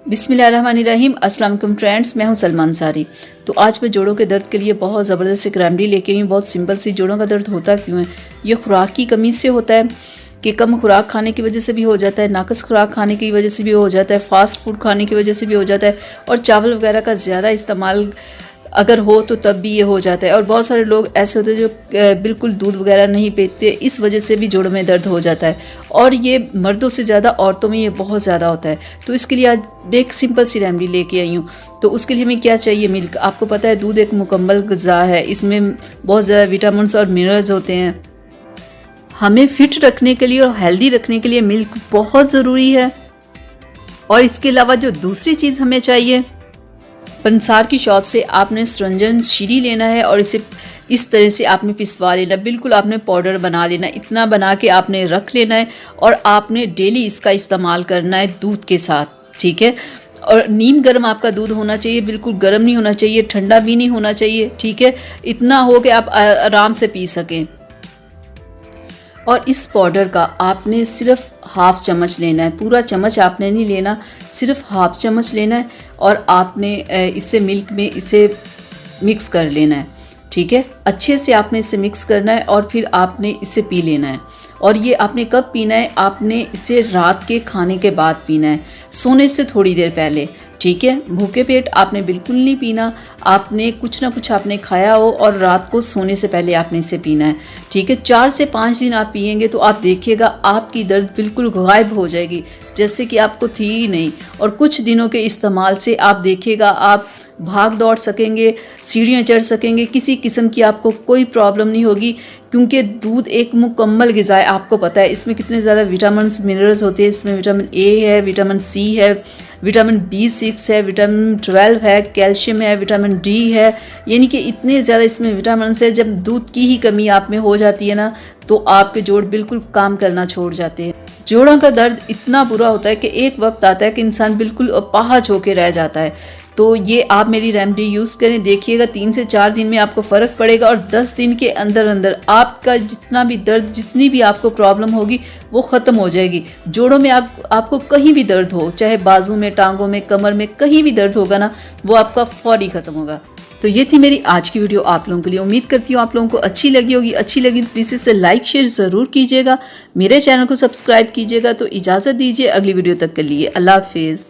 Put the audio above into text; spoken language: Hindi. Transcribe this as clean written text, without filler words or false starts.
बिस्मिल्लाहिर्रहमानिर्रहीम। अस्सलाम वालेकुम फ्रेंड्स, मैं हूं सलमान सारी। तो आज मैं जोड़ों के दर्द के लिए बहुत ज़बरदस्त एक रेमेडी लेके आई हूँ। बहुत सिंपल सी। जोड़ों का दर्द होता क्यों है? ये खुराक की कमी से होता है कि कम खुराक खाने की वजह से भी हो जाता है, नाकस खुराक खाने की वजह से भी हो जाता है, फास्ट फूड खाने की वजह से भी हो जाता है, और चावल वगैरह का ज़्यादा इस्तेमाल अगर हो तो तब भी ये हो जाता है। और बहुत सारे लोग ऐसे होते हैं जो बिल्कुल दूध वगैरह नहीं पीते, इस वजह से भी जोड़ों में दर्द हो जाता है। और ये मर्दों से ज़्यादा औरतों में ये बहुत ज़्यादा होता है। तो इसके लिए आज एक सिंपल सी रेमेडी लेके आई हूँ। तो उसके लिए हमें क्या चाहिए? मिल्क। आपको पता है दूध एक मुकम्मल ग़िज़ा है, इसमें बहुत ज़्यादा विटामिन्स और मिनरल्स होते हैं। हमें फिट रखने के लिए और हेल्दी रखने के लिए मिल्क बहुत ज़रूरी है। और इसके अलावा जो दूसरी चीज़ हमें चाहिए, पंसार की शॉप से आपने स्रंजन शीरी लेना है और इसे इस तरह से आपने पिसवा लेना। बिल्कुल आपने पाउडर बना लेना, इतना बना के आपने रख लेना है और आपने डेली इसका इस्तेमाल करना है दूध के साथ, ठीक है। और नीम गर्म आपका दूध होना चाहिए, बिल्कुल गर्म नहीं होना चाहिए, ठंडा भी नहीं होना चाहिए, ठीक है। इतना हो कि आप आराम से पी सकें। और इस पाउडर का आपने सिर्फ हाफ चम्मच लेना है, पूरा चम्मच आपने नहीं लेना, सिर्फ हाफ चम्मच लेना है। और आपने इससे मिल्क में इसे मिक्स कर लेना है, ठीक है। अच्छे से आपने इसे मिक्स करना है और फिर आपने इसे पी लेना है। और ये आपने कब पीना है? आपने इसे रात के खाने के बाद पीना है, सोने से थोड़ी देर पहले, ठीक है। भूखे पेट आपने बिल्कुल नहीं पीना। आपने कुछ ना कुछ आपने खाया हो और रात को सोने से पहले आपने इसे पीना है, ठीक है। 4 से 5 दिन आप पिएंगे तो आप देखिएगा आपकी दर्द बिल्कुल गायब हो जाएगी, जैसे कि आपको थी ही नहीं। और कुछ दिनों के इस्तेमाल से आप देखिएगा आप भाग दौड़ सकेंगे, सीढ़ियाँ चढ़ सकेंगे, किसी किस्म की आपको कोई प्रॉब्लम नहीं होगी। क्योंकि दूध एक मुकम्मल ग़िज़ा है, आपको पता है इसमें कितने ज़्यादा विटामिन्स मिनरल्स होते हैं। इसमें विटामिन ए है, विटामिन सी है, विटामिन B6 है, विटामिन 12 है, कैल्शियम है, विटामिन डी है। यानी कि इतने ज़्यादा इसमें विटामिन्स है। जब दूध की ही कमी आप में हो जाती है ना, तो आपके जोड़ बिल्कुल काम करना छोड़ जाते हैं। जोड़ों का दर्द इतना बुरा होता है कि एक वक्त आता है कि इंसान बिल्कुल अपाहज होकर रह जाता है। तो ये आप मेरी रेमेडी यूज़ करें, देखिएगा 3 से 4 दिन में आपको फ़र्क पड़ेगा। और 10 दिन के अंदर अंदर आपका जितना भी दर्द, जितनी भी आपको प्रॉब्लम होगी वो ख़त्म हो जाएगी। जोड़ों में आपको कहीं भी दर्द हो, चाहे बाजू में, टांगों में, कमर में, कहीं भी दर्द होगा ना, वो आपका फौरी ख़त्म होगा। तो ये थी मेरी आज की वीडियो आप लोगों के लिए। उम्मीद करती हूँ आप लोगों को अच्छी लगी होगी। अच्छी लगी तो प्लीज़ इसे लाइक शेयर ज़रूर कीजिएगा, मेरे चैनल को सब्सक्राइब कीजिएगा। तो इजाज़त दीजिए, अगली वीडियो तक के लिए अल्लाह हाफिज़।